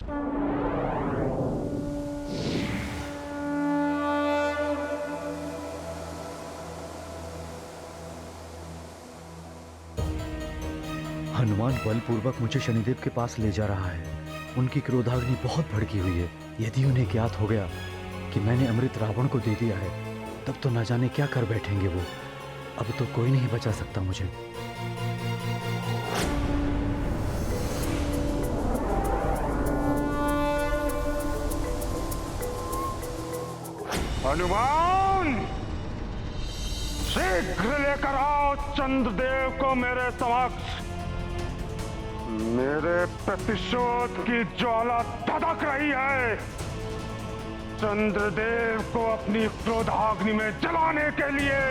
हनुमान बलपूर्वक मुझे शनिदेव के पास ले जा रहा है। उनकी क्रोधाग्नि बहुत भड़की हुई है। यदि उन्हें ज्ञात हो गया कि मैंने अमृत रावण को दे दिया है, तब तो न जाने क्या कर बैठेंगे वो। अब तो कोई नहीं बचा सकता मुझे। हनुमान, शीघ्र लेकर आओ चंद्रदेव को मेरे समक्ष। मेरे प्रतिशोध की ज्वाला धधक रही है। चंद्रदेव को अपनी क्रोधाग्नि में जलाने के लिए।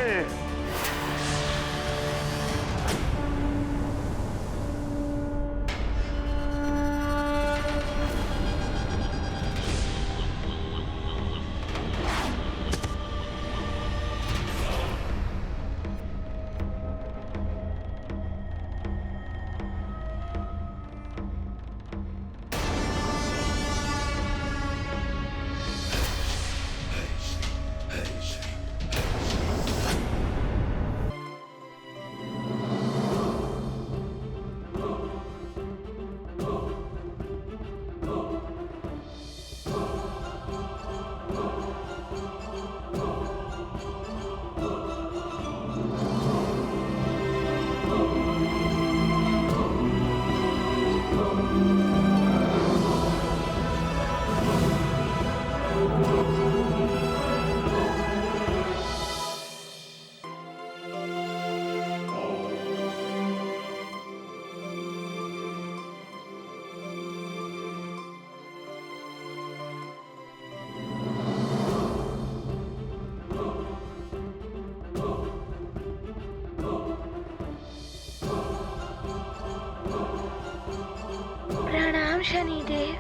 प्रणाम शनिदेव।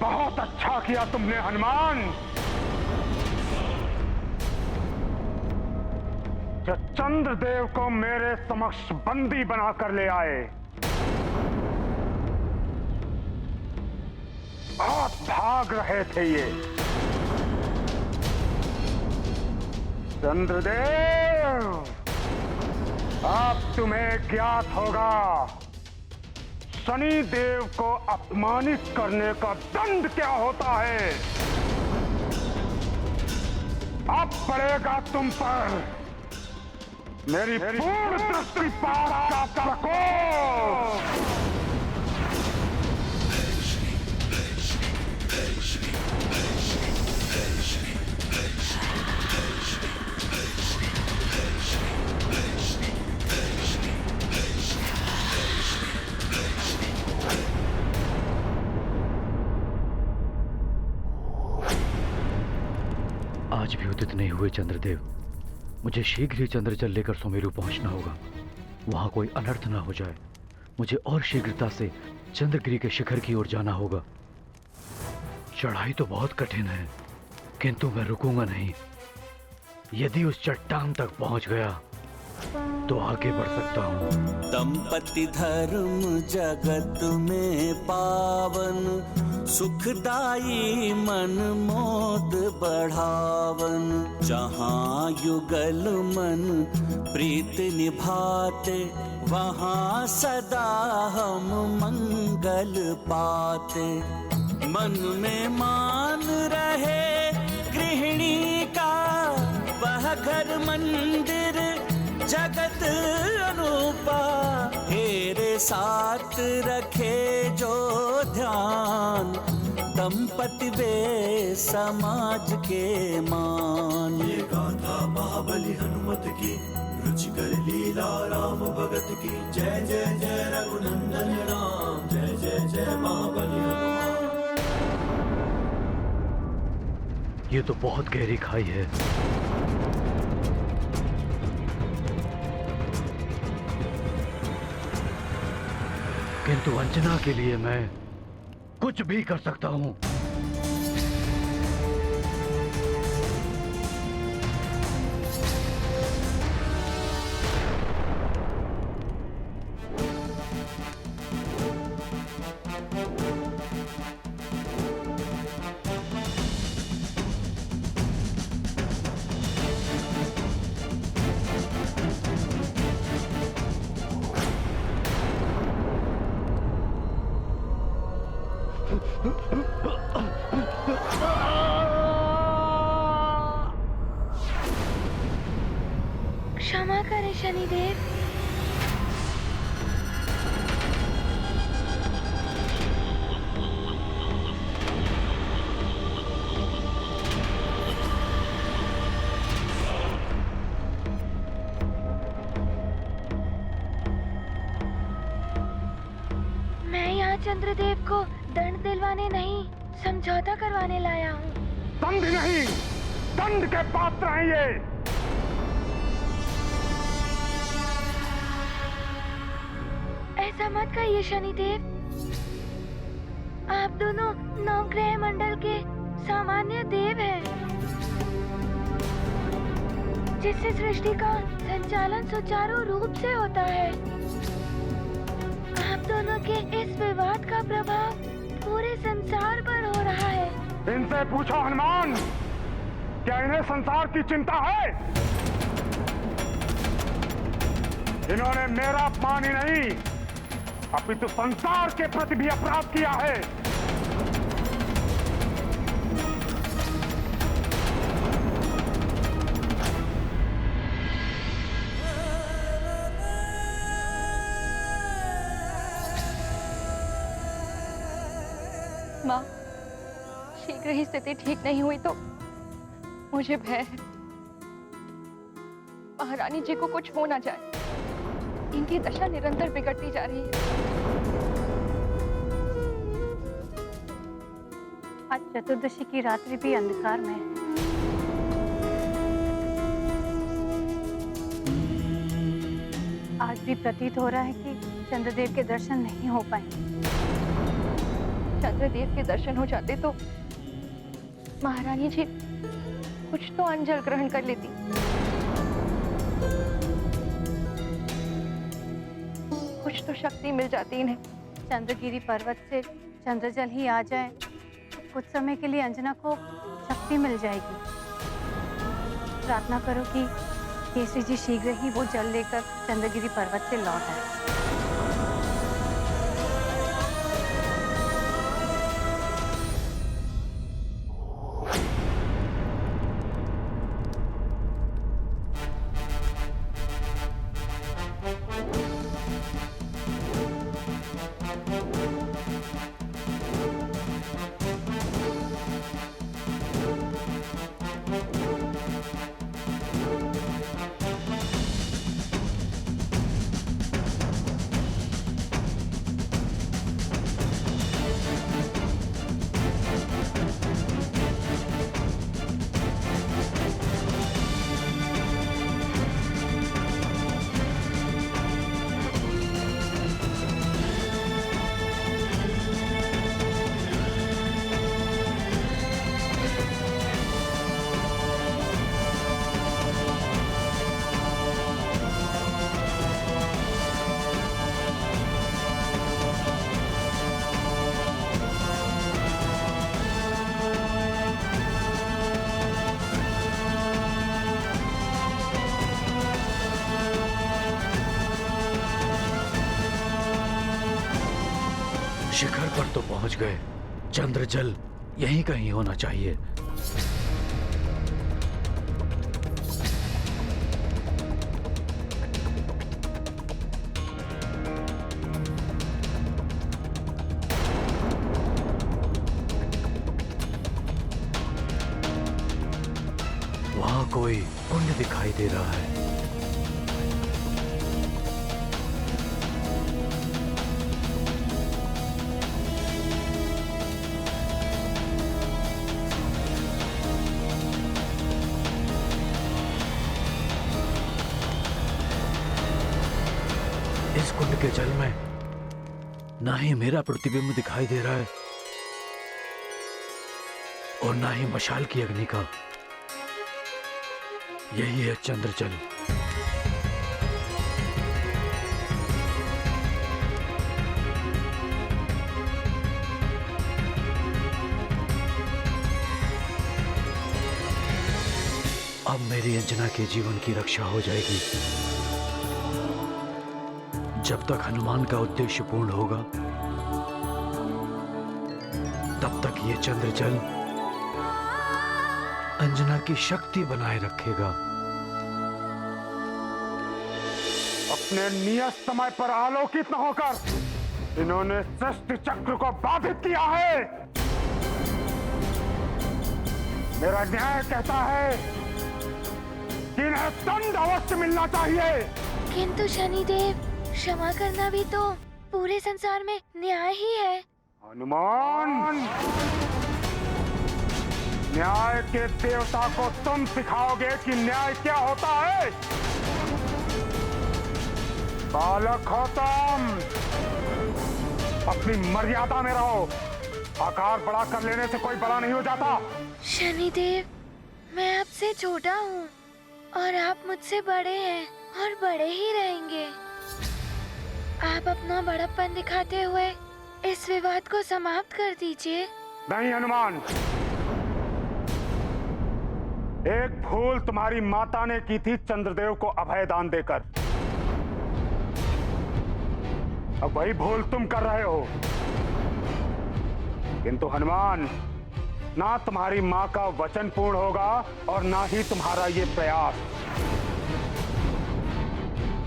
बहुत अच्छा किया तुमने हनुमान। जो चंद्रदेव को मेरे समक्ष बंदी बनाकर ले आए। बहुत भाग रहे थे ये। चंद्रदेव, अब तुम्हें ज्ञात होगा शनिदेव को अपमानित करने का दंड क्या होता है। अब पड़ेगा तुम पर मेरी पूर्ण दृष्टिपात का प्रकोप। आज भी उदित नहीं हुए चंद्रदेव। मुझे शीघ्र ही चंद्रजल लेकर सुमेरु पहुंचना होगा। वहां कोई अनर्थ ना हो जाए। मुझे और शीघ्रता से चंद्रगिरी के शिखर की ओर जाना होगा। चढ़ाई तो बहुत कठिन है, किंतु मैं रुकूंगा नहीं। यदि उस चट्टान तक पहुंच गया तो आगे बढ़ सकता हूँ। दंपति धर्म जगत में पावन, सुखदाई मन मोद बढ़ावन। जहाँ युगल मन प्रीत निभाते, वहाँ सदा हम मंगल पाते। मन में मान रहे गृहिणी का, वह घर मंदिर जगत अनूपा। तेरे साथ रखे जो ध्यान, दंपति वे समाज के मान। ये गाथा महाबली हनुमत की, रुचिकर लीला राम भगत की। जय जय जय रघुनंदन राम, जय जय जय महाबली हनुमान। ये तो बहुत गहरी खाई है। किंतु अंजना के लिए मैं कुछ भी कर सकता हूं। क्षमा करें शनिदेव। मैं यहाँ चंद्रदेव को दंड दिलवाने नहीं, समझौता करवाने लाया हूँ। दंड नहीं, दंड के पात्र हैं ये। ऐसा मत कहिए शनिदेव। आप दोनों नवग्रह मंडल के सामान्य देव हैं, जिससे सृष्टि का संचालन सुचारू रूप से होता है। आप दोनों के इस विवाद का प्रभाव पूरे संसार पर हो रहा है। इनसे पूछो हनुमान, क्या इन्हें संसार की चिंता है? इन्होंने मेरा अपमान ही नहीं, अपितु संसार के प्रति भी अपराध किया है। माँ, शीघ्र ही स्थिति ठीक नहीं हुई तो मुझे भय है महारानी जी को कुछ हो ना जाए। इनकी दशा निरंतर बिगड़ती जा रही है। आज चतुर्दशी की रात्रि भी अंधकार में है। आज भी प्रतीत हो रहा है कि चंद्रदेव के दर्शन नहीं हो पाएंगे। चंद्रदेव के दर्शन हो जाते तो महारानी जी कुछ तो अंजल ग्रहण कर लेती। कुछ तो शक्ति मिल जाती इन्हें। चंद्रगिरी पर्वत से चंद्रजल ही आ जाए तो कुछ समय के लिए अंजना को शक्ति मिल जाएगी। प्रार्थना करो कि केसरी जी शीघ्र ही वो जल लेकर चंद्रगिरी पर्वत से लौट आए। शिखर पर तो पहुंच गए, चंद्रजल यहीं कहीं होना चाहिए। वहां कोई कुंड दिखाई दे रहा है। इस कुंड के जल में ना ही मेरा प्रतिबिंब दिखाई दे रहा है और ना ही मशाल की अग्नि का। यही है चंद्रजल। अब मेरी अंजना के जीवन की रक्षा हो जाएगी। जब तक हनुमान का उद्देश्य पूर्ण होगा तब तक ये चंद्रजल अंजना की शक्ति बनाए रखेगा। अपने नियत समय पर आलोकित न होकर इन्होंने सृष्टि चक्र को बाधित किया है। मेरा न्याय कहता है कि इन्हें दंड अवश्य मिलना चाहिए। किंतु शनिदेव, क्षमा करना भी तो पूरे संसार में न्याय ही है। हनुमान, न्याय के देवता को तुम सिखाओगे कि न्याय क्या होता है? बालक हो तुम, अपनी मर्यादा में रहो। आकार बड़ा कर लेने से कोई बड़ा नहीं हो जाता। शनिदेव, मैं आपसे छोटा हूँ और आप मुझसे बड़े हैं और बड़े ही रहेंगे। आप अपना बड़प्पन दिखाते हुए इस विवाद को समाप्त कर दीजिए। नहीं हनुमान, एक भूल तुम्हारी माता ने की थी चंद्रदेव को अभय दान देकर। अब वही भूल तुम कर रहे हो। किंतु हनुमान, ना तुम्हारी माँ का वचन पूर्ण होगा और ना ही तुम्हारा ये प्रयास।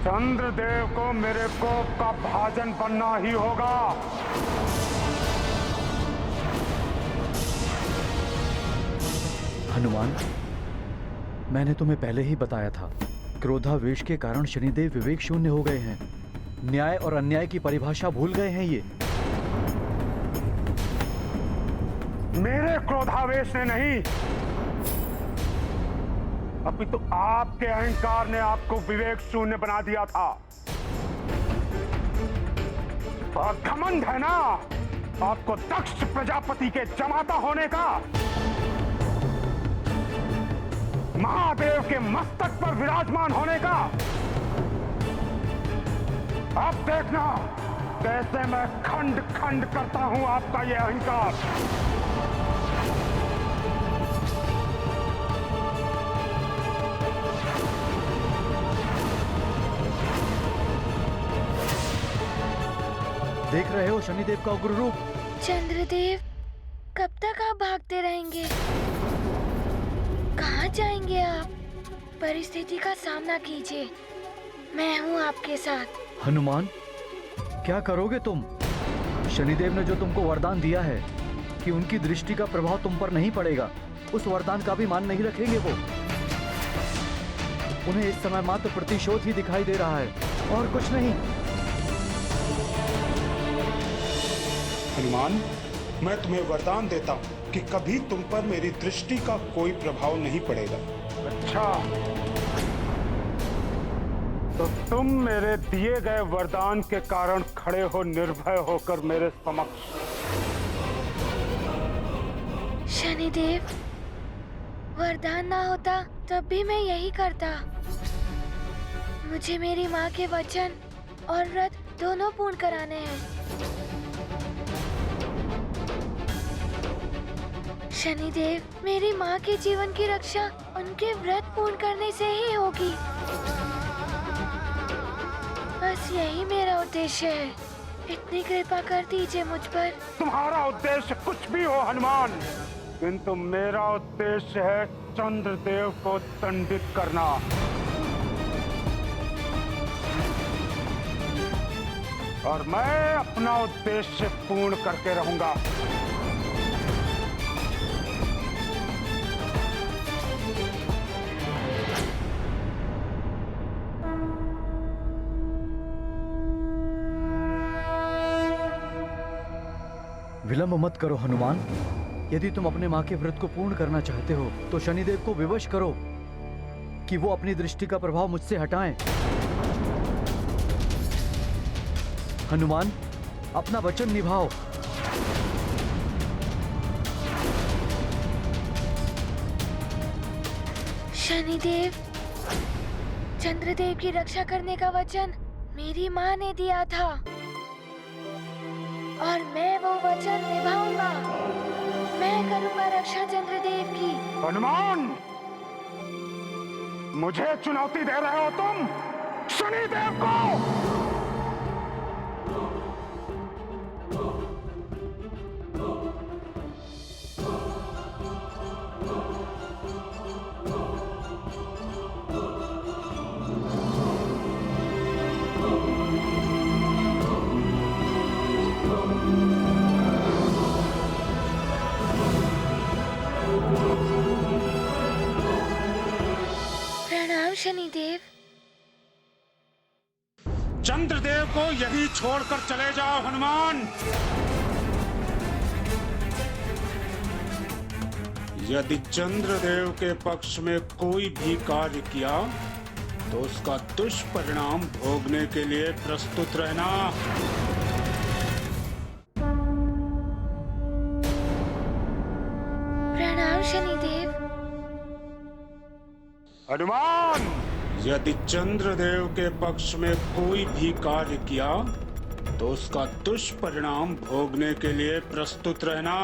चंद्रदेव को मेरे कोप का भाजन बनना ही होगा। हनुमान, मैंने तुम्हें पहले ही बताया था, क्रोधावेश के कारण शनिदेव विवेक शून्य हो गए हैं। न्याय और अन्याय की परिभाषा भूल गए हैं ये। मेरे क्रोधावेश ने नहीं, अभी तो आपके अहंकार ने आपको विवेक शून्य बना दिया था। और घमंड है ना आपको दक्ष प्रजापति के जमाता होने का। महादेव के मस्तक पर विराजमान होने का। अब देखना कैसे मैं खंड खंड करता हूं आपका यह अहंकार। देख रहे हो शनिदेव का उग्र रूप। चंद्रदेव, कब तक आप भागते रहेंगे? कहाँ जाएंगे आप? परिस्थिति का सामना कीजिए, मैं हूँ आपके साथ। हनुमान, क्या करोगे तुम? शनिदेव ने जो तुमको वरदान दिया है कि उनकी दृष्टि का प्रभाव तुम पर नहीं पड़ेगा, उस वरदान का भी मान नहीं रखेंगे वो। उन्हें इस समय मात्र प्रतिशोध ही दिखाई दे रहा है और कुछ नहीं। हनुमान, मैं तुम्हें वरदान देता हूँ कि कभी तुम पर मेरी दृष्टि का कोई प्रभाव नहीं पड़ेगा। अच्छा, तो तुम मेरे दिए गए वरदान के कारण खड़े हो निर्भय होकर मेरे समक्ष। शनिदेव, वरदान ना होता तब भी मैं यही करता। मुझे मेरी माँ के वचन और व्रत दोनों पूर्ण कराने हैं। शनिदेव, मेरी माँ के जीवन की रक्षा उनके व्रत पूर्ण करने से ही होगी। बस यही मेरा उद्देश्य है। इतनी कृपा कर दीजिए मुझ पर। तुम्हारा उद्देश्य कुछ भी हो हनुमान, किंतु मेरा उद्देश्य है चंद्रदेव को दंडित करना। और मैं अपना उद्देश्य पूर्ण करके रहूंगा। विलंब मत करो हनुमान। यदि तुम अपने माँ के व्रत को पूर्ण करना चाहते हो तो शनिदेव को विवश करो कि वो अपनी दृष्टि का प्रभाव मुझसे हटाएं। हनुमान, अपना वचन निभाओ। शनिदेव, चंद्रदेव की रक्षा करने का वचन मेरी माँ ने दिया था और मैं वो वचन निभाऊंगा। मैं करूंगा रक्षा चंद्रदेव की। हनुमान, मुझे चुनौती दे रहे हो तुम शनिदेव को? शनिदेव। चंद्रदेव को यही छोड़कर चले जाओ हनुमान। यदि चंद्रदेव के पक्ष में कोई भी कार्य किया तो उसका दुष्परिणाम भोगने के लिए प्रस्तुत रहना। प्रणाम शनिदेव। हनुमान, यदि चंद्रदेव के पक्ष में कोई भी कार्य किया तो उसका दुष्परिणाम भोगने के लिए प्रस्तुत रहना।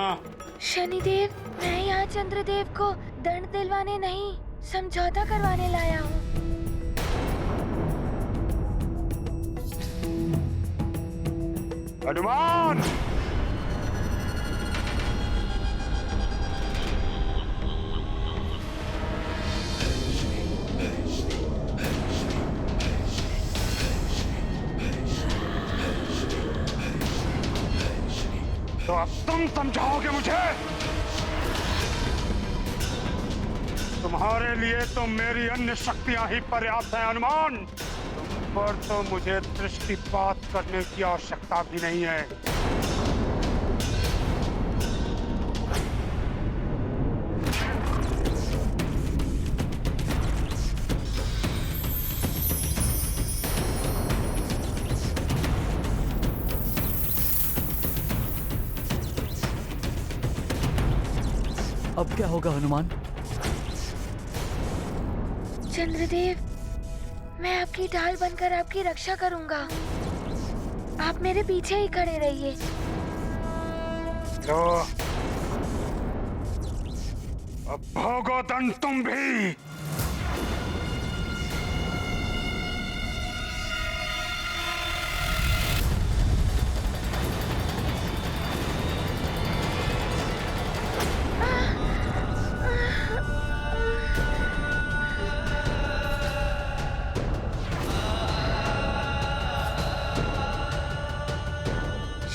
शनिदेव, मैं यहाँ चंद्रदेव को दंड दिलवाने नहीं, समझौता करवाने लाया हूँ। हनुमान, तो अब तुम समझाओगे मुझे? तुम्हारे लिए तो मेरी अन्य शक्तियां ही पर्याप्त हैं हनुमान। तुम पर तो मुझे दृष्टिपात करने की आवश्यकता भी नहीं है। अब क्या होगा हनुमान? चंद्रदेव, मैं आपकी ढाल बनकर आपकी रक्षा करूंगा। आप मेरे पीछे ही खड़े रहिए। तो अब भोगो दंड तुम भी।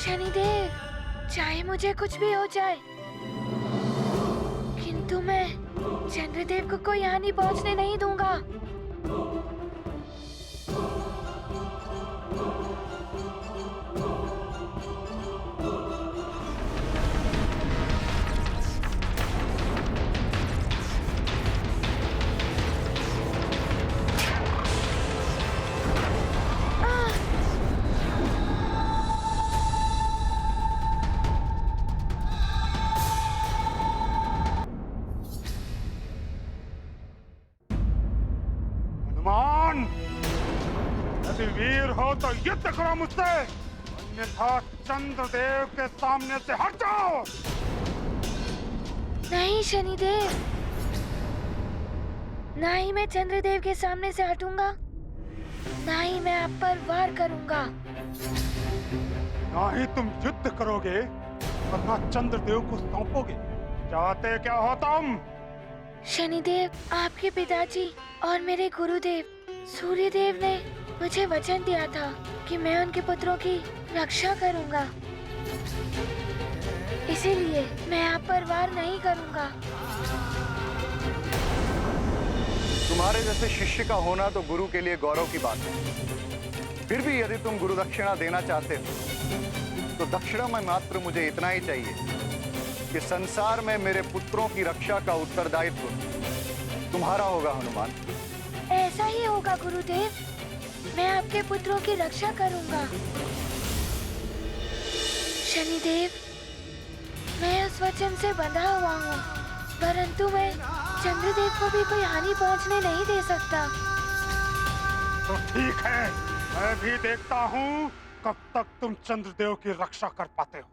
शनिदेव, चाहे मुझे कुछ भी हो जाए, किंतु मैं चंद्रदेव को कोई हानि पहुंचने नहीं दूंगा। हनुमान, यदि वीर हो तो युद्ध करो मुझसे, अन्यथा चंद्रदेव के सामने से हट जाओ। नहीं शनिदेव, ना ही मैं चंद्रदेव के सामने से हटूंगा, ना ही मैं आप पर वार करूंगा। ना ही तुम युद्ध करोगे और ना चंद्रदेव को सौंपोगे। चाहते क्या हो तुम? शनिदेव, आपके पिताजी और मेरे गुरुदेव सूर्यदेव ने मुझे वचन दिया था कि मैं उनके पुत्रों की रक्षा करूंगा। इसीलिए मैं आप पर वार नहीं करूंगा। तुम्हारे जैसे शिष्य का होना तो गुरु के लिए गौरव की बात है। फिर भी यदि तुम गुरु दक्षिणा देना चाहते हो तो दक्षिणा में मात्र मुझे इतना ही चाहिए कि संसार में मेरे पुत्रों की रक्षा का उत्तरदायित्व तुम्हारा होगा हनुमान। ऐसा ही होगा गुरुदेव, मैं आपके पुत्रों की रक्षा करूंगा। शनिदेव, मैं उस वचन से बंधा हुआ हूँ, परंतु मैं चंद्रदेव को भी कोई हानि पहुँचने नहीं दे सकता। तो ठीक है, मैं भी देखता हूँ कब तक तुम चंद्रदेव की रक्षा कर पाते हो।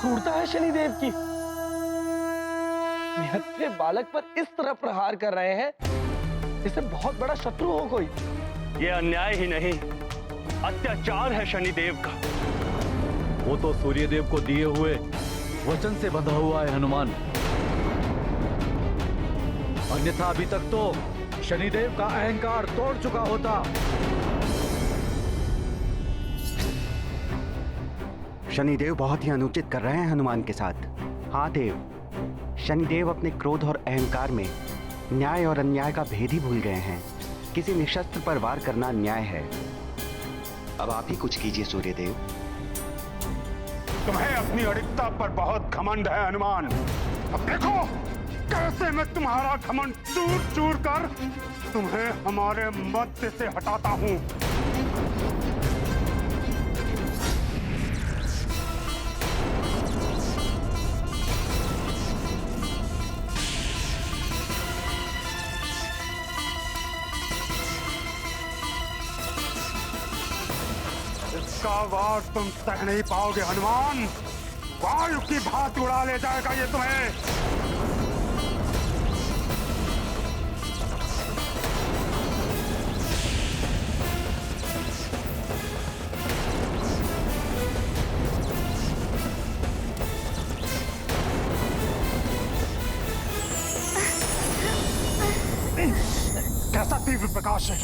क्रूरता है शनिदेव की। निहत्थे बालक पर इस तरह प्रहार कर रहे हैं, इसे बहुत बड़ा शत्रु हो कोई। ये अन्याय ही नहीं, अत्याचार है शनिदेव का। वो तो सूर्यदेव को दिए हुए वचन से बंधा हुआ है हनुमान, अन्यथा अभी तक तो शनिदेव का अहंकार तोड़ चुका होता। शनिदेव बहुत ही अनुचित कर रहे हैं हनुमान के साथ। हाँ देव, शनिदेव अपने क्रोध और अहंकार में न्याय और अन्याय का भेद ही भूल गए हैं। किसी निशस्त्र पर वार करना अन्याय है। अब आप ही कुछ कीजिए सूर्यदेव। तुम्हें अपनी अड़िकता पर बहुत घमंड है हनुमान। अब देखो कैसे मैं तुम्हारा घमंड चूर चूर कर तुम्हें हमारे मध्य से हटाता हूं। इसका वार तुम सह नहीं पाओगे हनुमान। वायु की भांति उड़ा ले जाएगा ये तुम्हें। कैसा तीव्र प्रकाश है।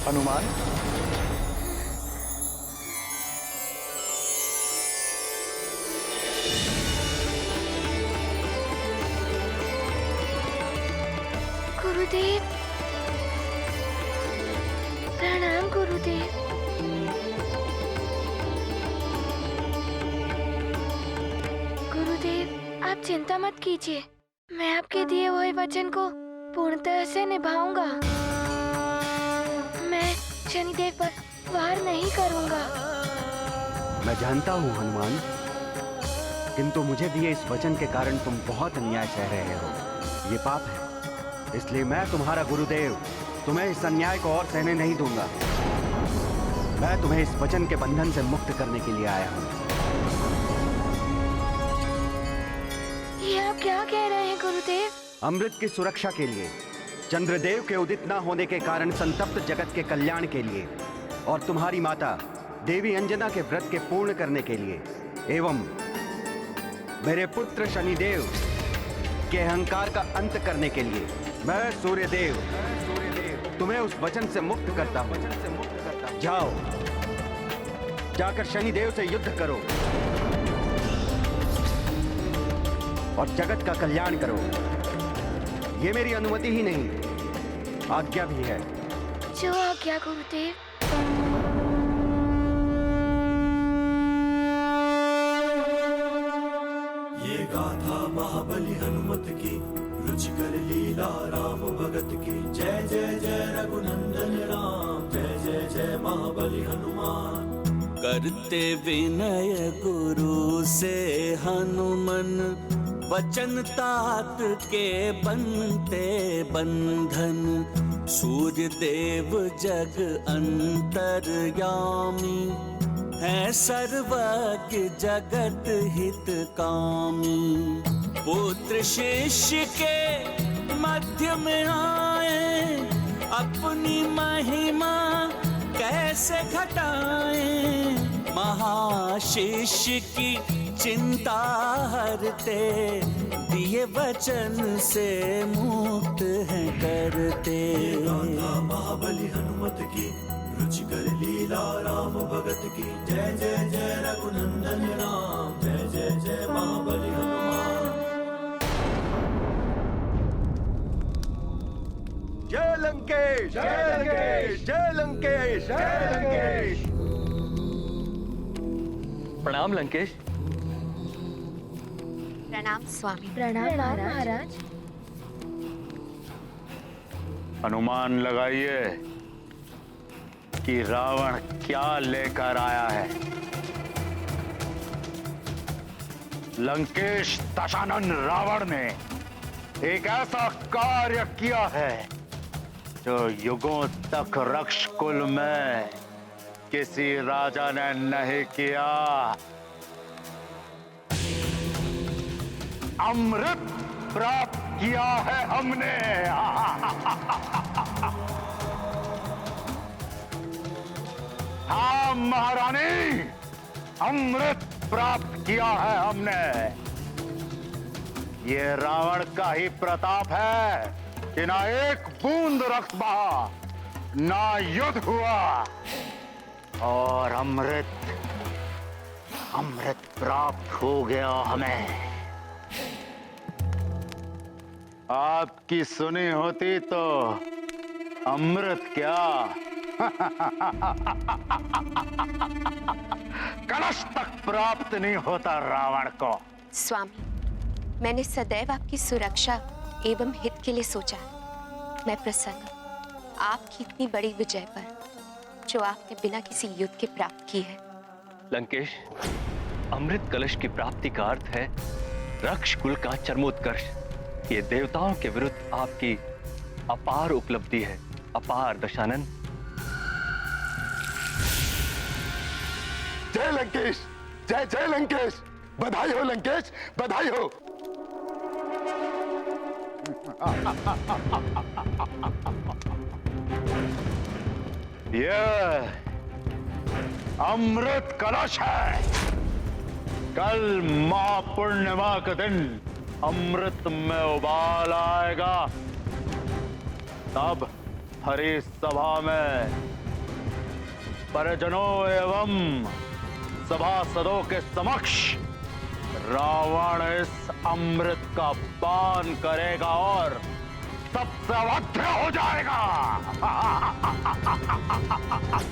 हनुमान, गुरुदेव, प्रणाम गुरुदेव। गुरुदेव, आप चिंता मत कीजिए, मैं आपके दिए हुए वचन को पूर्णतः से निभाऊंगा। मैं शनिदेव पर वार नहीं करूंगा। मैं जानता हूँ हनुमान, किंतु मुझे दिए इस वचन के कारण तुम बहुत अन्याय सह रहे हो। ये पाप है, इसलिए मैं तुम्हारा गुरुदेव तुम्हें इस अन्याय को और सहने नहीं दूंगा। मैं तुम्हें इस वचन के बंधन से मुक्त करने के लिए आया हूँ। ये आप क्या कह रहे हैं गुरुदेव? अमृत की सुरक्षा के लिए, चंद्रदेव के उदित न होने के कारण संतप्त जगत के कल्याण के लिए, और तुम्हारी माता देवी अंजना के व्रत के पूर्ण करने के लिए, एवं मेरे पुत्र शनिदेव के अहंकार का अंत करने के लिए, मैं सूर्यदेव तुम्हें उस वचन से मुक्त करता हूं। जाओ, जाकर शनिदेव से युद्ध करो और जगत का कल्याण करो। ये मेरी अनुमति ही नहीं, आज्ञा भी है। जो आज्ञा गुरुदेव। ये गाथा महाबली हनुमत की, रुचिकर लीला राम भगत की। जय जय जय रघुनंदन राम, जय जय जय महाबली हनुमान। करते विनय गुरु से हनुमन, वचन तात के बनते बंधन। सूर्य देव जग अंतर्यामी, है सर्वज्ञ जगत हित कामी। पुत्र शिष्य के मध्य में आए, अपनी महिमा कैसे घटाएं। महाशिष्य की चिंता हरते, दिए वचन से मुक्त हैं करते। गाथा महाबली हनुमत की, रुचिकर लीला राम भगत की। जय जय जय रघुनंदन राम, जय जय जय महाबली हनुमान। जय लंकेश, जय लंकेश, जय लंकेश, जय लंकेश। प्रणाम लंकेश। प्रणाम स्वामी। प्रणाम महाराज। अनुमान लगाइए कि रावण क्या लेकर आया है। लंकेश दशानन रावण ने एक ऐसा कार्य किया है जो युगों तक रक्षकुल में किसी राजा ने नहीं किया। अमृत प्राप्त किया है हमने। हाँ महारानी, अमृत प्राप्त किया है हमने। ये रावण का ही प्रताप है कि ना एक बूंद रक्त बहा, ना युद्ध हुआ, और अमृत प्राप्त हो गया हमें। आपकी सुनी होती तो अमृत क्या कलश तक प्राप्त नहीं होता रावण को। स्वामी, मैंने सदैव आपकी सुरक्षा एवं हित के लिए सोचा। मैं प्रसन्न आपकी इतनी बड़ी विजय पर, जो आपने बिना किसी युद्ध के प्राप्त की है। लंकेश, अमृत कलश की प्राप्ति का अर्थ है रक्ष कुल का चरमोत्कर्ष। ये देवताओं के विरुद्ध आपकी अपार उपलब्धि है। अपार दशानन। जय लंकेश, जय जय लंकेश। बधाई हो लंकेश, बधाई हो। ये अमृत कलश है। कल महापूर्णिमा के दिन अमृत में उबाल आएगा। तब हरि सभा में परिजनों एवं सभासदों के समक्ष रावण इस अमृत का पान करेगा और सबसे अवध्य हो जाएगा।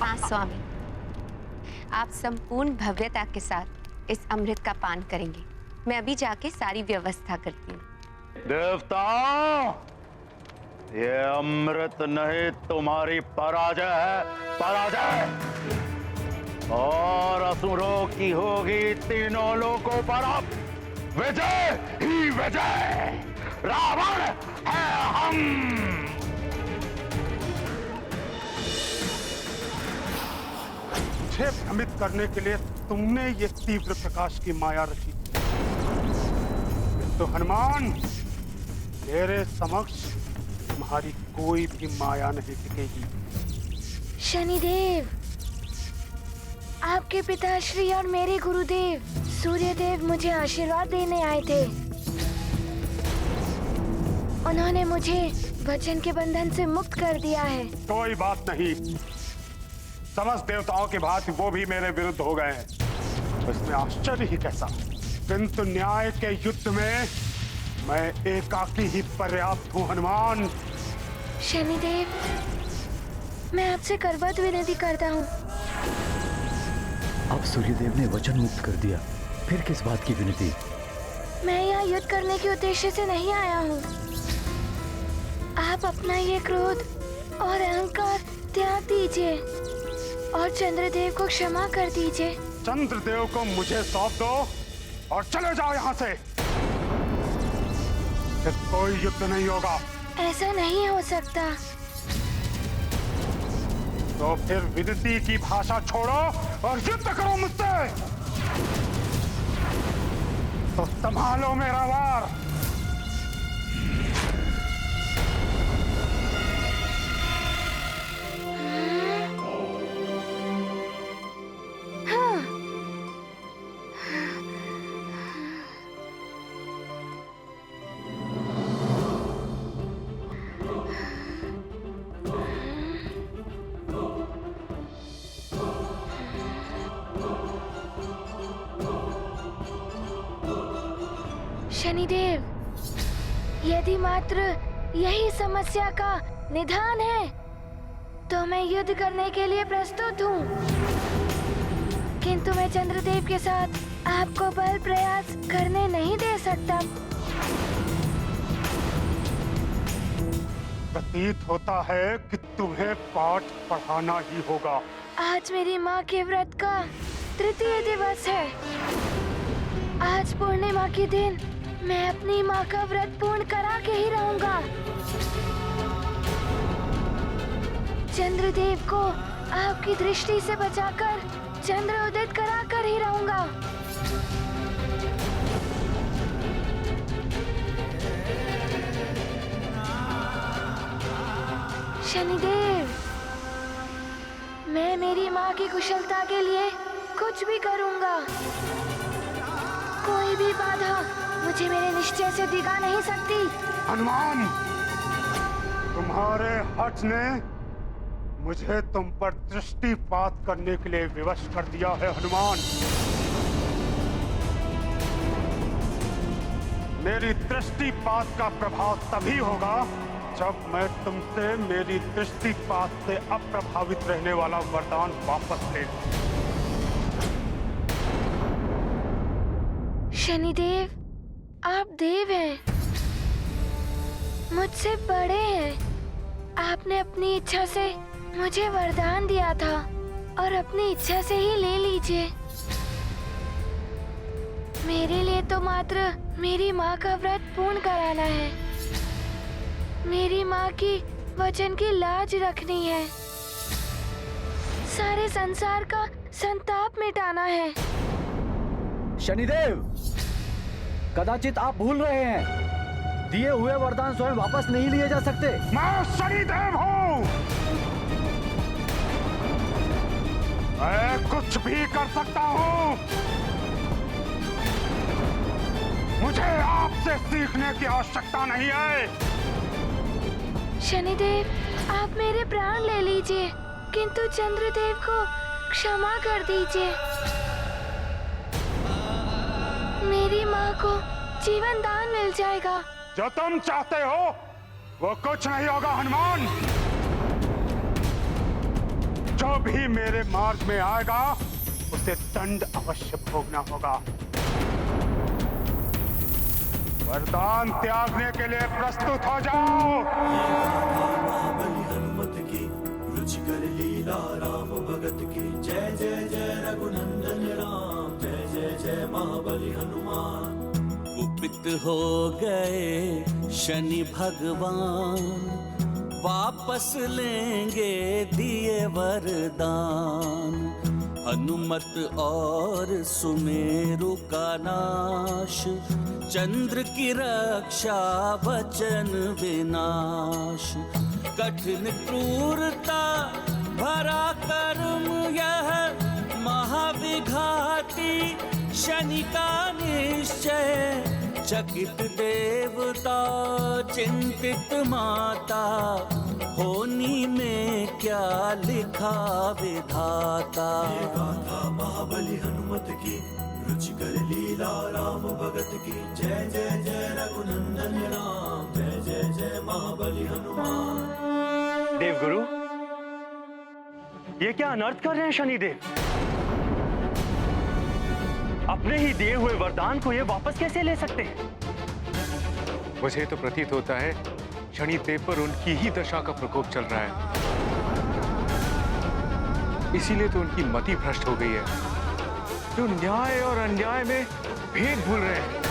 हाँ स्वामी, आप संपूर्ण भव्यता के साथ इस अमृत का पान करेंगे। मैं अभी जाके सारी व्यवस्था करती हूँ। देवताओं, ये अमृत नहीं तुम्हारी पराजय है, पराजय। और असुरों की होगी तीनों लोकों पर अब विजय ही विजय। रावण है हम। मुझे भ्रमित करने के लिए तुमने ये तीव्र प्रकाश की माया रची, तो हनुमान, मेरे समक्ष तुम्हारी कोई भी माया नहीं टिकेगी। शनिदेव, आपके पिताश्री और मेरे गुरुदेव सूर्यदेव मुझे आशीर्वाद देने आए थे। उन्होंने मुझे वचन के बंधन से मुक्त कर दिया है। कोई बात नहीं, समस्त देवताओं की भांति वो भी मेरे विरुद्ध हो गए हैं। इसमें आश्चर्य ही कैसा। किंतु न्याय के युद्ध में मैं एकाकी ही पर्याप्त हूँ हनुमान। शनिदेव, मैं आपसे करवत विनती करता हूँ। अब सूर्यदेव ने वचन मुक्त कर दिया, फिर किस बात की विनती? मैं यहाँ युद्ध करने के उद्देश्य से नहीं आया हूँ। आप अपना ये क्रोध और अहंकार त्याग दीजिए और चंद्रदेव को क्षमा कर दीजिए। चंद्रदेव को मुझे सौंप दो और चले जाओ यहाँ से। फिर कोई युद्ध नहीं होगा। ऐसा नहीं हो सकता। तो फिर विनती की भाषा छोड़ो और युद्ध करो मुझसे। तो संभालो मेरा वार। शनिदेव, यदि मात्र यही समस्या का निदान है तो मैं युद्ध करने के लिए प्रस्तुत हूँ, किंतु मैं चंद्रदेव के साथ आपको बल प्रयास करने नहीं दे सकता। प्रतीत होता है कि तुम्हें पाठ पढ़ाना ही होगा। आज मेरी माँ के व्रत का तृतीय दिवस है। आज पूर्णिमा के दिन मैं अपनी माँ का व्रत पूर्ण करा के ही रहूंगा। चंद्रदेव को आपकी दृष्टि से बचाकर चंद्र उदित करा कर ही रहूंगा। शनिदेव, मैं मेरी माँ की कुशलता के लिए कुछ भी करूंगा। कोई भी बाधा मुझे मेरे निश्चय से दिगा नहीं सकती। हनुमान, तुम्हारे हठ ने मुझे तुम पर दृष्टिपात करने के लिए विवश कर दिया है। हनुमान, मेरी दृष्टिपात का प्रभाव तभी होगा जब मैं तुमसे मेरी दृष्टिपात से अप्रभावित रहने वाला वरदान वापस ले लूं। शनिदेव, आप देव हैं, मुझसे बड़े हैं। आपने अपनी इच्छा से मुझे वरदान दिया था और अपनी इच्छा से ही ले लीजिए। मेरे लिए तो मात्र मेरी माँ का व्रत पूर्ण कराना है। मेरी माँ की वचन की लाज रखनी है। सारे संसार का संताप मिटाना है। शनिदेव, कदाचित आप भूल रहे हैं, दिए हुए वरदान स्वयं वापस नहीं लिए जा सकते। मैं शनिदेव हूँ, मैं कुछ भी कर सकता हूँ। मुझे आपसे सीखने की आवश्यकता नहीं है। शनिदेव, आप मेरे प्राण ले लीजिए, किंतु चंद्रदेव को क्षमा कर दीजिए। मेरी माँ को जीवन दान मिल जाएगा। जो तुम चाहते हो वो कुछ नहीं होगा। हनुमान, जो भी मेरे मार्ग में आएगा उसे दंड अवश्य भोगना होगा। वरदान त्यागने के लिए प्रस्तुत हो जाओ। महाबली हनुमत की रुचिकर लीला राम भगत की। जय जय जय रघुनंदन राम, जय जय जय महाबली हनुमान। कुपित हो गए शनि भगवान, वापस लेंगे दिए वरदान। हनुमत और सुमेरु का नाश, चंद्र की रक्षा वचन विनाश। कठिन क्रूरता भरा कर्म यह महाविघाती, शनि का निश्चय। चकित देवता चिंतित माता, होनी में क्या लिखा विधाता। ये गाथा महाबली हनुमत की, रुचिकर लीला राम भगत की। जय जय जय रघुनंदन राम, जय जय जय महाबली हनुमान। देवगुरु, ये क्या अनर्थ कर रहे हैं शनिदेव? अपने ही दिए हुए वरदान को ये वापस कैसे ले सकते हैं? मुझे तो प्रतीत होता है शनिदेव पर उनकी ही दशा का प्रकोप चल रहा है, इसीलिए तो उनकी मति भ्रष्ट हो गई है, जो न्याय और अन्याय में भेद भूल रहे हैं।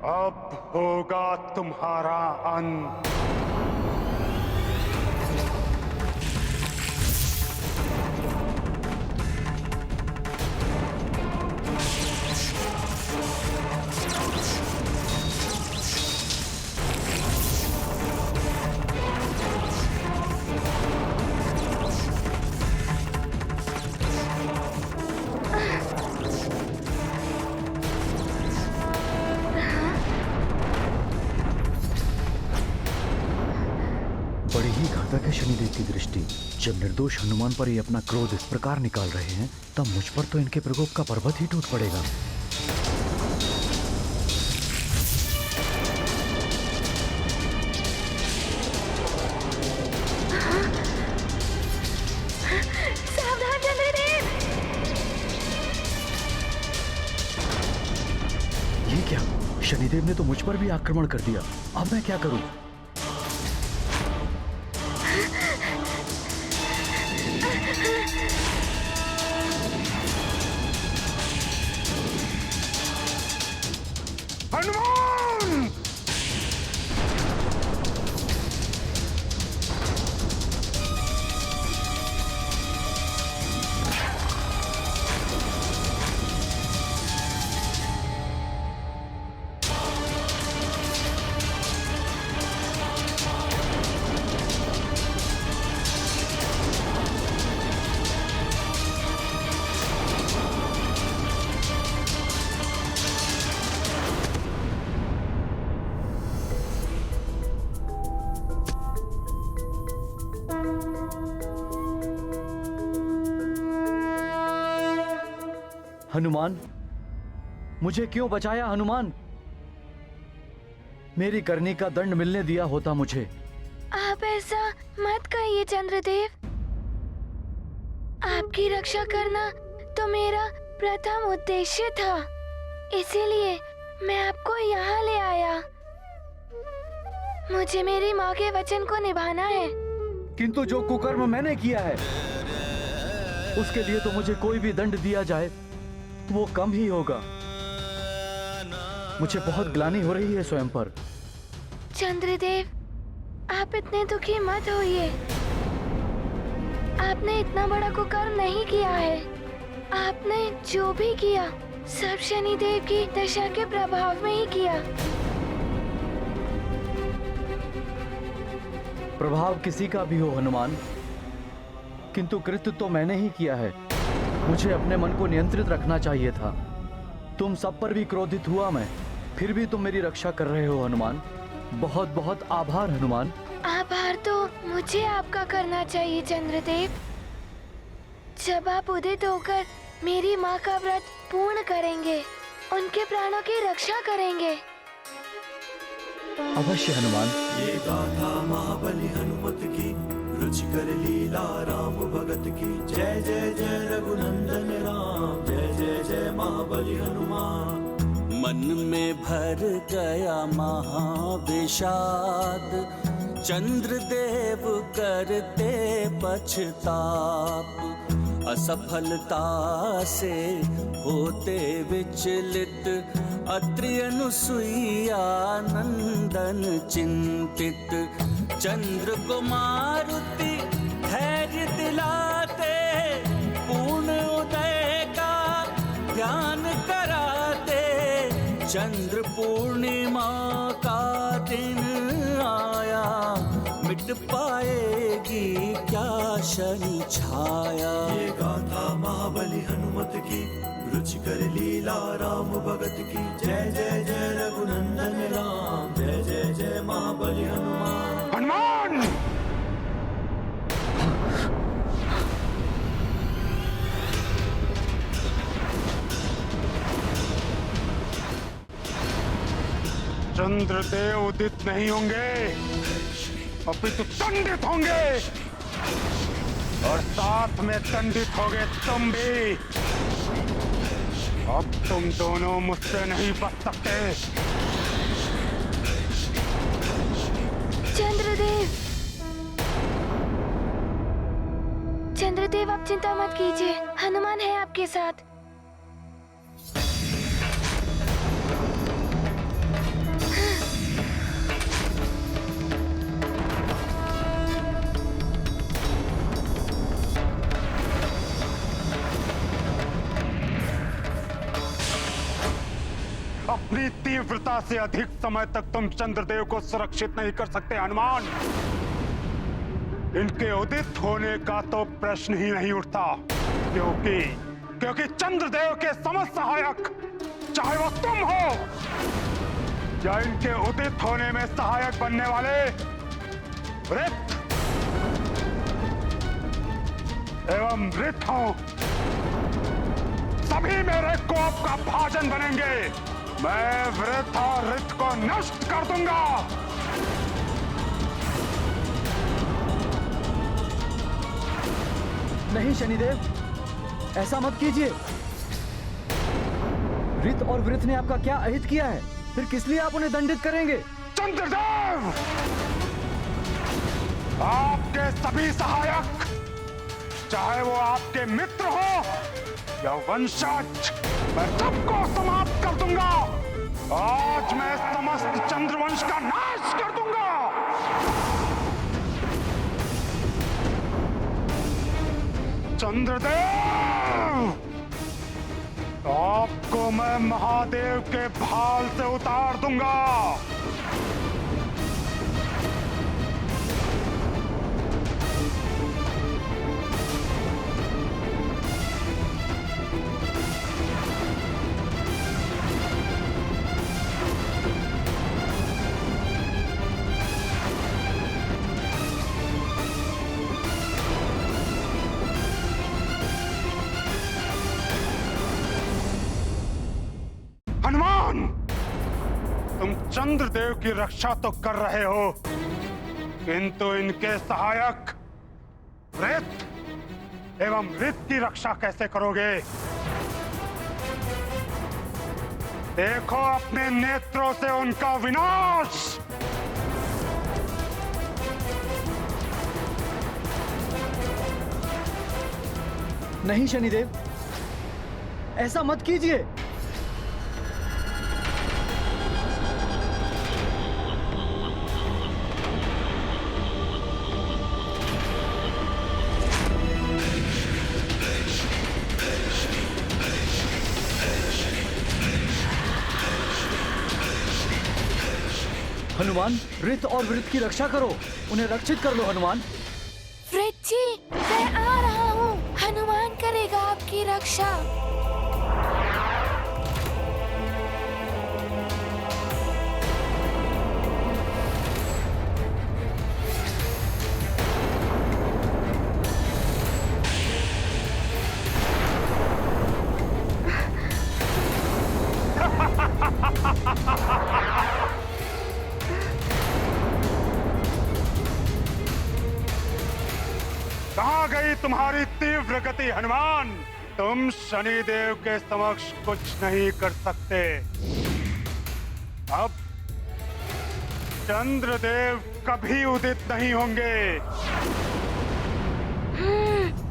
अब होगा तुम्हारा अंत। बड़ी ही घातक है शनिदेव की दृष्टि। जब निर्दोष हनुमान पर ये अपना क्रोध इस प्रकार निकाल रहे हैं, तब मुझ पर तो इनके प्रकोप का पर्वत ही टूट पड़ेगा। सावधान चंद्रदेव! ये क्या? शनिदेव ने तो मुझ पर भी आक्रमण कर दिया। अब मैं क्या करूं? हनुमान! हनुमान, मुझे क्यों बचाया हनुमान? मेरी करनी का दंड मिलने दिया होता मुझे। आप ऐसा मत कहिए चंद्रदेव। आपकी रक्षा करना तो मेरा प्रथम उद्देश्य था, इसीलिए मैं आपको यहाँ ले आया। मुझे मेरी माँ के वचन को निभाना है। किंतु जो कुकर्म मैंने किया है, उसके लिए तो मुझे कोई भी दंड दिया जाए वो कम ही होगा। मुझे बहुत ग्लानि हो रही है स्वयं पर। चंद्रदेव, आप इतने दुखी मत होइए। आपने इतना बड़ा कुकर्म नहीं किया है। आपने जो भी किया सब शनिदेव की दशा के प्रभाव में ही किया। प्रभाव किसी का भी हो हनुमान, किंतु कृत्य तो मैंने ही किया है। मुझे अपने मन को नियंत्रित रखना चाहिए था। तुम सब पर भी क्रोधित हुआ मैं, फिर भी तुम मेरी रक्षा कर रहे हो हनुमान। बहुत बहुत आभार हनुमान। आभार तो मुझे आपका करना चाहिए चंद्रदेव। जब आप उदित होकर मेरी माँ का व्रत पूर्ण करेंगे, उनके प्राणों की रक्षा करेंगे। अवश्य हनुमान। ये गाथा महाबली हनुमत की, रुचिकर लीला राम भगत की। जय जय जय रघुनंदन राम, जय जय जय महाबली हनुमान। मन में भर गया महाविषाद, चंद्रदेव करते पछताप। असफलता से होते विचलित अत्रि अनुसुईया नंदन चिंतित चंद्र को मारुति धैर्य दिलाते पूर्ण उदय का ध्यान कराते चंद्र पूर्णिमा का दिन आया मिट पाएगी क्या शनि छाया। ये गाथा महाबली हनुमत की रुचिकर लीला राम भगत की जय जय जय रघुनंदन राम जय जय जय महाबली हनुमान। हनुमान चंद्रदेव उदित नहीं होंगे अपितु दंडित होंगे और साथ में दंडित होगे तुम भी। अब तुम दोनों मुझसे नहीं बच सकते। चंद्रदेव, चंद्रदेव आप चिंता मत कीजिए, हनुमान है आपके साथ। अपनी तीव्रता से अधिक समय तक तुम चंद्रदेव को सुरक्षित नहीं कर सकते हनुमान। इनके उदित होने का तो प्रश्न ही नहीं उठता, क्योंकि चंद्रदेव के समस्त सहायक, चाहे वो तुम हो या इनके उदित होने में सहायक बनने वाले वृत्त एवं वृत्त हो, सभी मेरे कोप का भाजन बनेंगे। मैं वृत्त और ऋत को नष्ट कर दूंगा। नहीं शनिदेव, ऐसा मत कीजिए। ऋत और वृत्त ने आपका क्या अहित किया है? फिर किस लिए आप उन्हें दंडित करेंगे? चंद्रदेव, आपके सभी सहायक, चाहे वो आपके मित्र हो या वंशज, मैं सबको समाप्त कर दूंगा। आज मैं समस्त चंद्रवंश का नाश कर दूंगा। चंद्रदेव, आपको मैं महादेव के भाल से उतार दूंगा। हनुमान, तुम चंद्रदेव की रक्षा तो कर रहे हो, किंतु इनके सहायक वृत्त एवं ऋत की रक्षा कैसे करोगे? देखो अपने नेत्रों से उनका विनाश। नहीं शनिदेव, ऐसा मत कीजिए। हनुमान, ऋत और वृत्त की रक्षा करो, उन्हें रक्षित कर लो हनुमान। वृत्त जी, मैं आ रहा हूँ, हनुमान करेगा आपकी रक्षा। कहाँ गई तुम्हारी तीव्र गति हनुमान? तुम शनिदेव के समक्ष कुछ नहीं कर सकते। अब चंद्रदेव कभी उदित नहीं होंगे।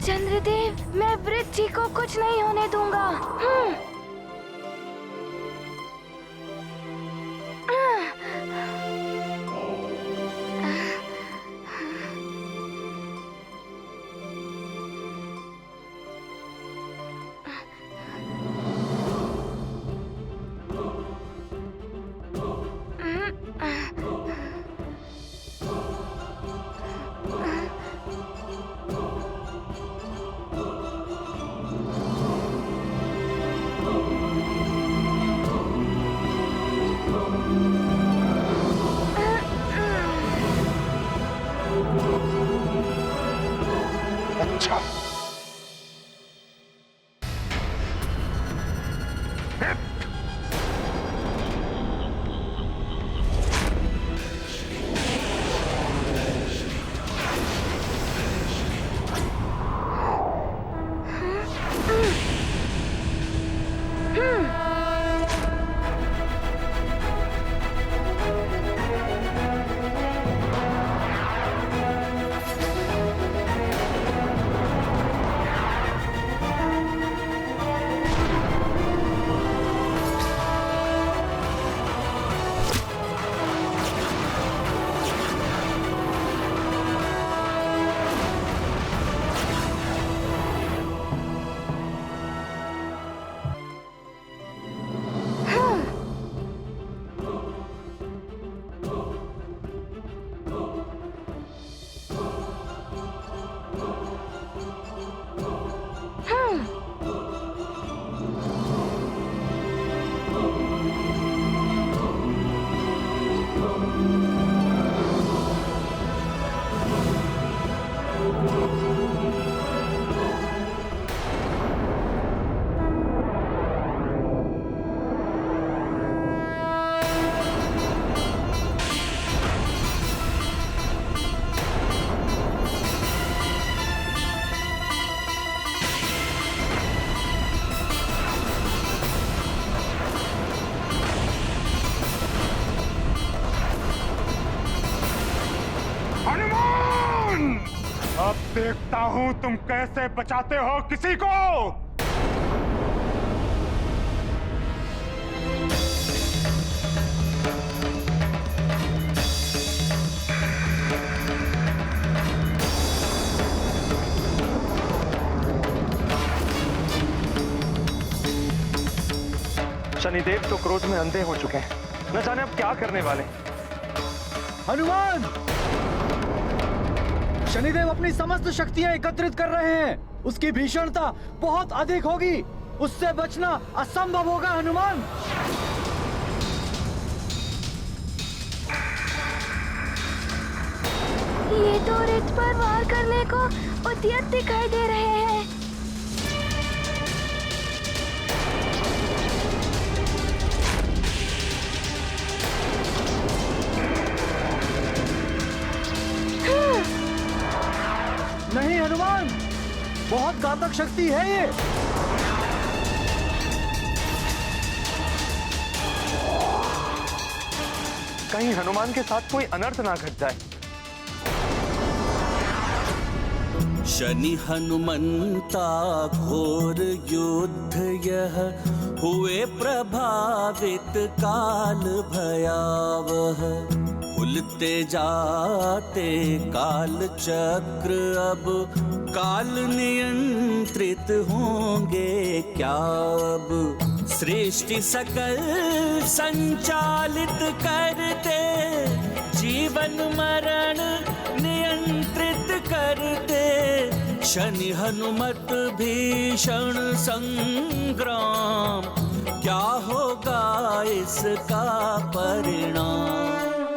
चंद्रदेव, मैं वृद्ध जी को कुछ नहीं होने दूंगा। अच्छा, अब देखता हूं तुम कैसे बचाते हो किसी को। शनिदेव तो क्रोध में अंधे हो चुके हैं, न जाने अब क्या करने वाले। हनुमान, शनिदेव अपनी समस्त शक्तियां एकत्रित कर रहे हैं। उसकी भीषणता बहुत अधिक होगी, उससे बचना असंभव होगा हनुमान। ये तो रित पर वार करने को उद्यत दिखाई दे रहे हैं। नहीं हनुमान, बहुत घातक शक्ति है ये। कहीं हनुमान के साथ कोई अनर्थ ना घट जाए। शनि हनुमंता घोर युद्ध यह हुए प्रभावित काल भयावह। भूलते जाते काल चक्र अब काल नियंत्रित होंगे क्या अब। सृष्टि सकल संचालित करते जीवन मरण नियंत्रित करते। शनि हनुमत भीषण संग्राम क्या होगा इसका परिणाम।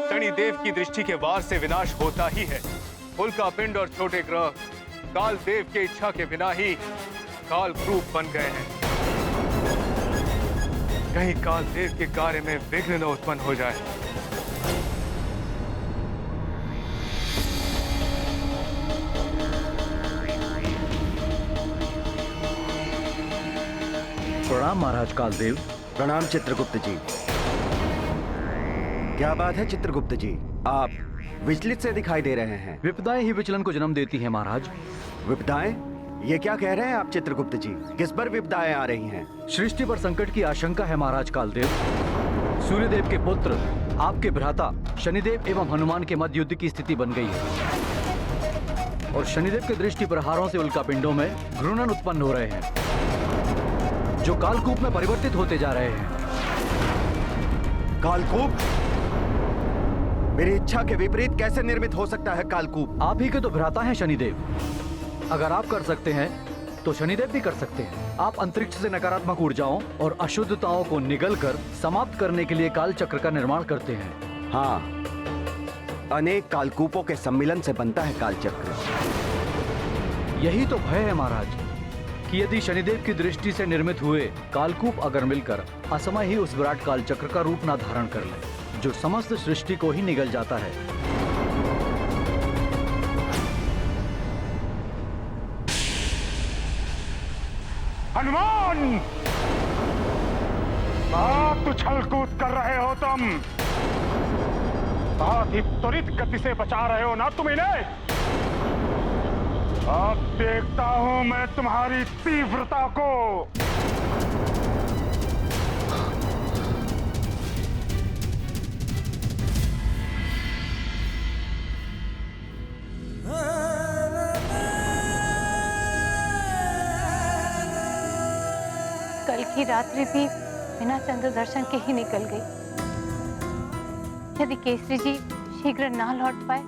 शनिदेव की दृष्टि के वार से विनाश होता ही है। उल्का पिंड और छोटे ग्रह काल देव की इच्छा के बिना ही काल रूप बन गए हैं। कहीं काल देव के कार्य में विघ्न न उत्पन्न हो जाए। प्रणाम महाराज कालदेव। प्रणाम चित्रगुप्त जी। क्या बात है चित्रगुप्त जी, आप विचलित से दिखाई दे रहे हैं। विपदाएं ही विचलन को जन्म देती हैं महाराज। विपदाएं? ये क्या कह रहे हैं आप चित्रगुप्त जी? किस पर विपदाएं आ रही हैं? सृष्टि पर संकट की आशंका है महाराज कालदेव। सूर्यदेव के पुत्र आपके भ्राता शनिदेव एवं हनुमान के मध्य युद्ध की स्थिति बन गई है और शनिदेव के दृष्टि प्रहारों से उल्कापिंडों में घूर्णन उत्पन्न हो रहे हैं जो कालकूप में परिवर्तित होते जा रहे हैं। कालकूप? मेरी इच्छा के विपरीत कैसे निर्मित हो सकता है कालकूप? आप ही के तो भ्राता हैं शनिदेव। अगर आप कर सकते हैं तो शनिदेव भी कर सकते हैं। आप अंतरिक्ष से नकारात्मक ऊर्जाओं और अशुद्धताओं को निगलकर समाप्त करने के लिए काल चक्र का निर्माण करते हैं। हाँ, अनेक कालकूपों के सम्मिलन से बनता है काल चक्र। यही तो भय है महाराज कि यदि शनिदेव की दृष्टि से निर्मित हुए कालकूप अगर मिलकर असमय ही उस विराट काल चक्र का रूप ना धारण कर ले जो समस्त सृष्टि को ही निगल जाता है। हनुमान, बहुत उछल कूद कर रहे हो तुम। बहुत ही त्वरित गति से बचा रहे हो ना तुम इन्हें। अब देखता हूं मैं तुम्हारी तीव्रता को। कल की रात्रि भी बिना चंद्र दर्शन के ही निकल गई। यदि केसरी जी शीघ्र ना लौट पाए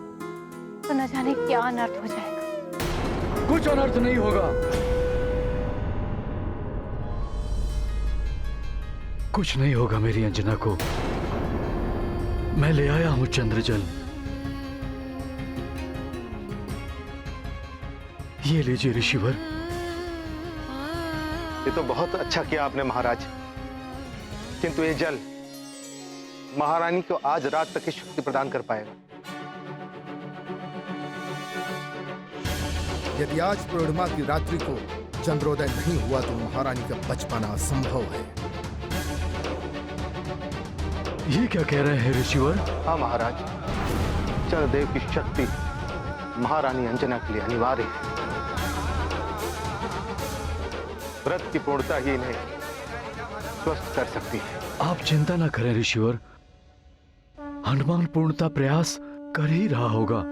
तो न जाने क्या अनर्थ हो जाएगा। कुछ अनर्थ नहीं होगा। कुछ नहीं होगा मेरी अंजना को। मैं ले आया हूं चंद्रजल। ये लीजिए ऋषिवर। ये तो बहुत अच्छा किया आपने महाराज, किंतु ये जल महारानी को आज रात तक की शक्ति प्रदान कर पाएगा। यदि आज पूर्णिमा की रात्रि को चंद्रोदय नहीं हुआ तो महारानी का बच पाना असंभव है। ये क्या कह रहे हैं ऋषिवर? हाँ महाराज, चंद्रदेव की शक्ति महारानी अंजना के लिए अनिवार्य है। व्रत की पूर्णता ही इन्हें स्वस्थ कर सकती है। आप चिंता न करें ऋषिवर, हनुमान पूर्णता प्रयास कर ही रहा होगा।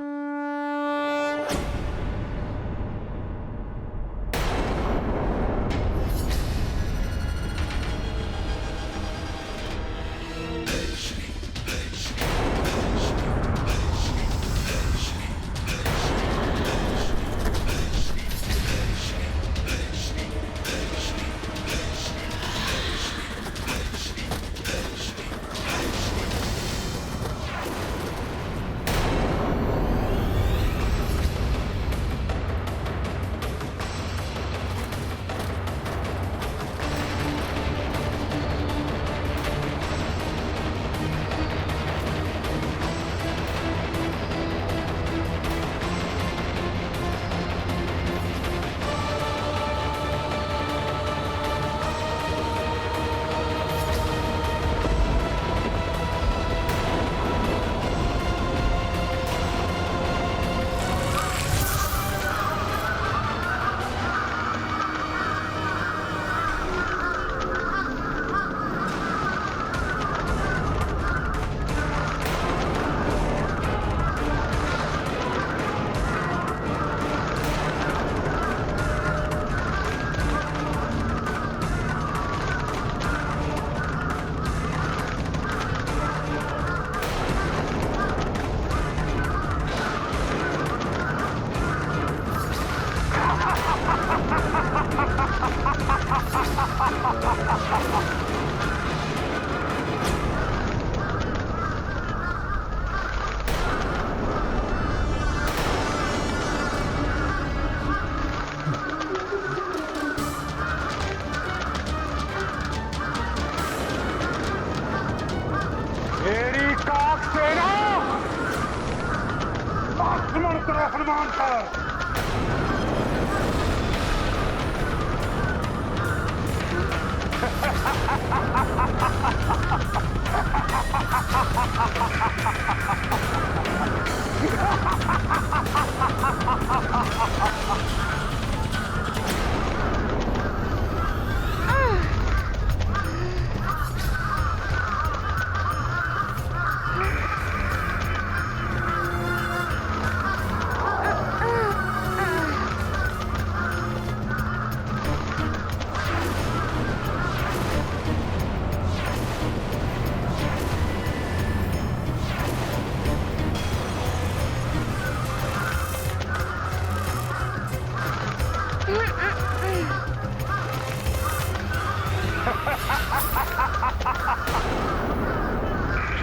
हनुमान पर।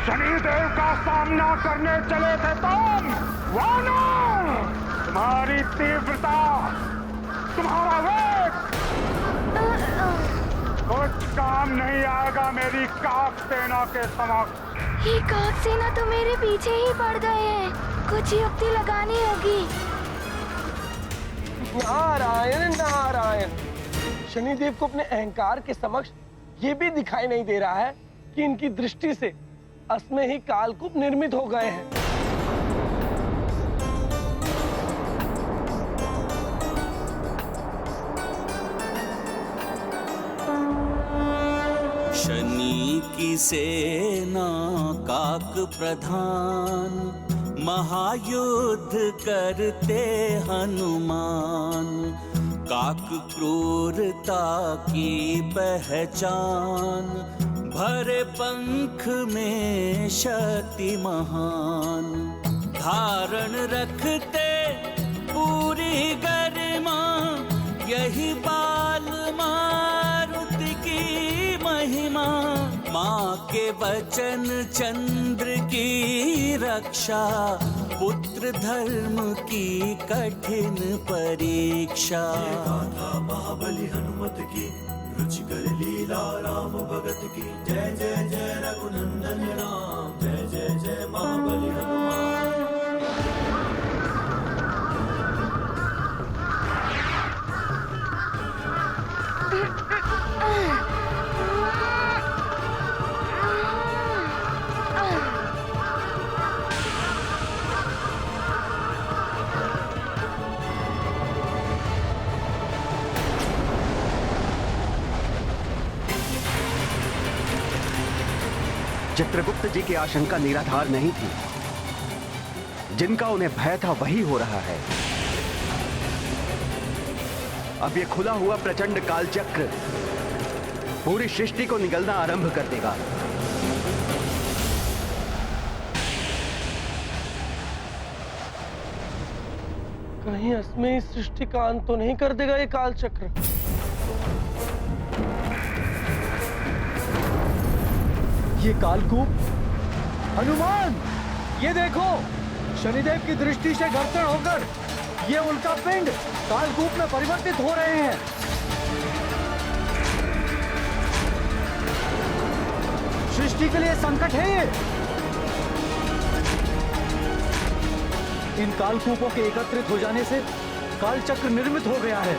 शनिदेव का सामना करने चले थे तुम वानर। तुम्हारी तीव्रता, तुम्हारा वेग कुछ काम नहीं आएगा मेरी काक सेना के समक्ष। ये काक सेना तो मेरे पीछे ही पड़ गए हैं, कुछ युक्ति लगानी होगी। नारायण नारायण, शनिदेव को अपने अहंकार के समक्ष ये भी दिखाई नहीं दे रहा है कि इनकी दृष्टि से असमय ही कालकूप निर्मित हो गए हैं। शनि की सेना काक प्रधान, महायुद्ध करते हनुमान। काक क्रूरता की पहचान, भरे पंख में शक्ति महान। धारण रखते पूरी गरिमा, यही बाल मारुति की महिमा। माँ के वचन चंद्र की रक्षा, पुत्र धर्म की कठिन परीक्षा। महाबली हनुमत की, रुचिकर लीला राम भगत की। जय जय जय रघुनंदन राम, जय जय जय महाबली हनुमान। चित्रगुप्त जी की आशंका निराधार नहीं थी। जिनका उन्हें भय था वही हो रहा है। अब ये खुला हुआ प्रचंड कालचक्र पूरी सृष्टि को निगलना आरंभ कर देगा। कहीं असमय इस सृष्टि का अंत तो नहीं कर देगा ये कालचक्र। ये कालकूप, हनुमान ये देखो, शनिदेव की दृष्टि से घर्षण होकर ये उल्का पिंड कालकूप में परिवर्तित हो रहे हैं। सृष्टि के लिए संकट है ये। इन कालकूपों के एकत्रित हो जाने से कालचक्र निर्मित हो गया है।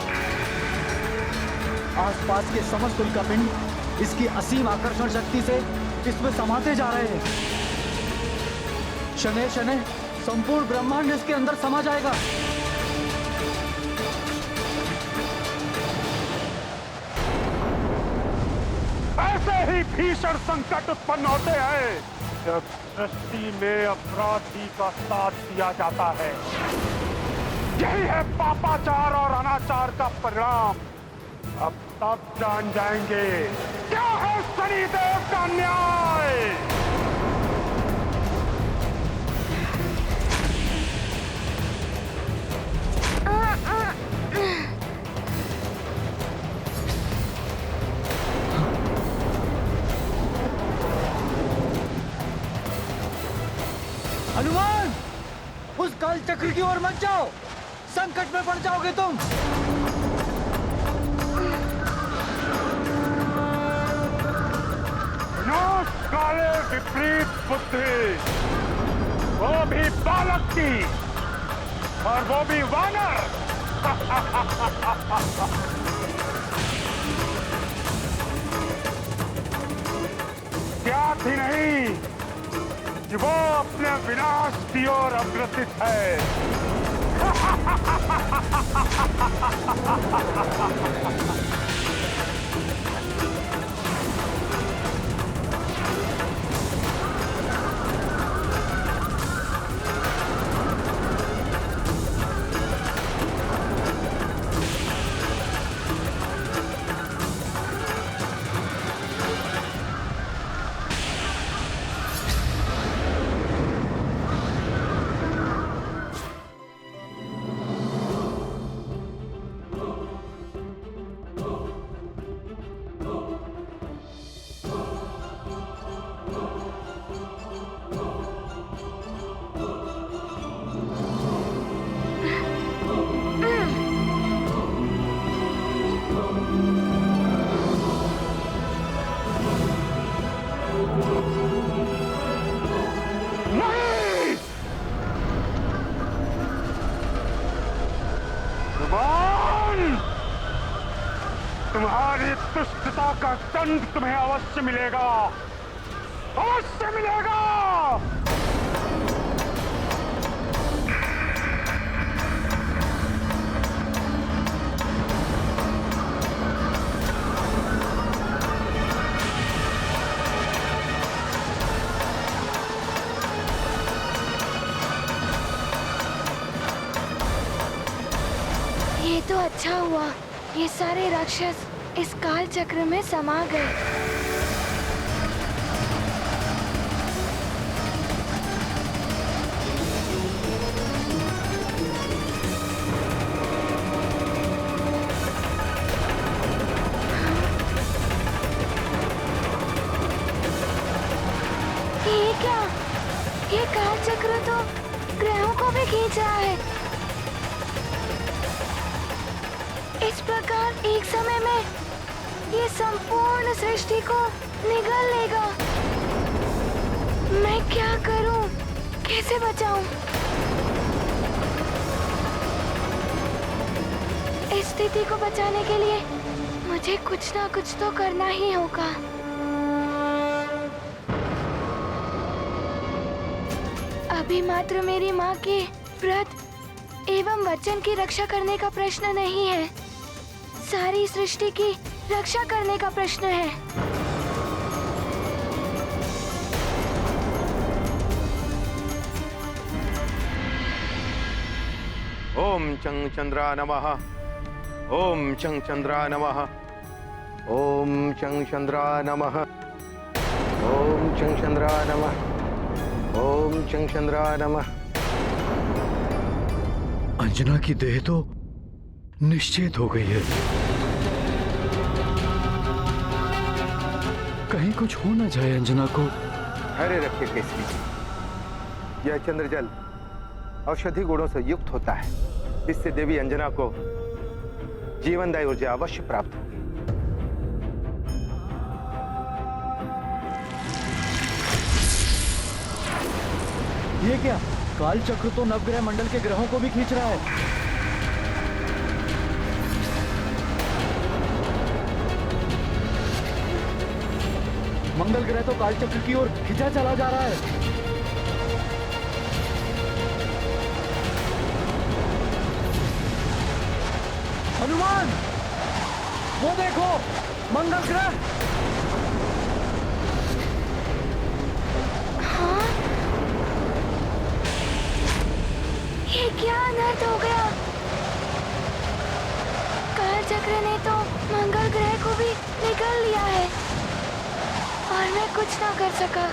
आसपास के समस्त उल्का पिंड इसकी असीम आकर्षण शक्ति से इसमें समाते जा रहे हैं। शनै शनै संपूर्ण ब्रह्मांड इसके अंदर समा जाएगा। ऐसे ही भीषण संकट उत्पन्न होते हैं जब सृष्टि में अपराधी का साथ दिया जाता है। यही है पापाचार और अनाचार का परिणाम। अब तब जान जाएंगे क्या है शनिदेव का न्याय। हनुमान, उस कालचक्र की ओर मत जाओ, संकट में पड़ जाओगे तुम। काले विपरीत बुद्धि, वो भी बालक की, और वो भी वानर। ज्ञात ही नहीं कि वो अपने विनाश की ओर अग्रसित है। दंड तुम्हें अवश्य मिलेगा, अवश्य मिलेगा। ये तो अच्छा हुआ, ये सारे राक्षस इस काल चक्र में समा गए। ये क्या? ये काल चक्र तो ग्रहों को भी खींच रहा है। इस प्रकार एक समय में ये संपूर्ण सृष्टि को निगल लेगा। मैं क्या करूं? कैसे बचाऊं? इस स्थिति को बचाने के लिए मुझे कुछ ना कुछ तो करना ही होगा। अभी मात्र मेरी माँ के व्रत एवं वचन की रक्षा करने का प्रश्न नहीं है, सारी सृष्टि की रक्षा करने का प्रश्न है। ओम चंग चंद्रा नमः। ओम चंग चंद्रा नमः। ओम चंग चंद्रा नमः। ओम चंग चंद्रा नमः। ओम चंग चंद्रा नमः। अंजना की देह तो निश्चित हो गई है। कहीं कुछ हो ना जाए अंजना को। धैर्य रखिए केसरी जी, यह चंद्रजल औषधि गुणों से युक्त होता है, इससे देवी अंजना को जीवनदायी ऊर्जा अवश्य प्राप्त होगी। ये क्या? काल चक्र तो नवग्रह मंडल के ग्रहों को भी खींच रहा है। मंगल ग्रह तो काल चक्र की ओर खिंचा चला जा रहा है। हनुमान, वो देखो, मंगल ग्रह। हाँ? ये क्या अनर्थ हो गया? काल चक्र ने तो मंगल ग्रह को भी निगल लिया है और मैं कुछ ना कर सका।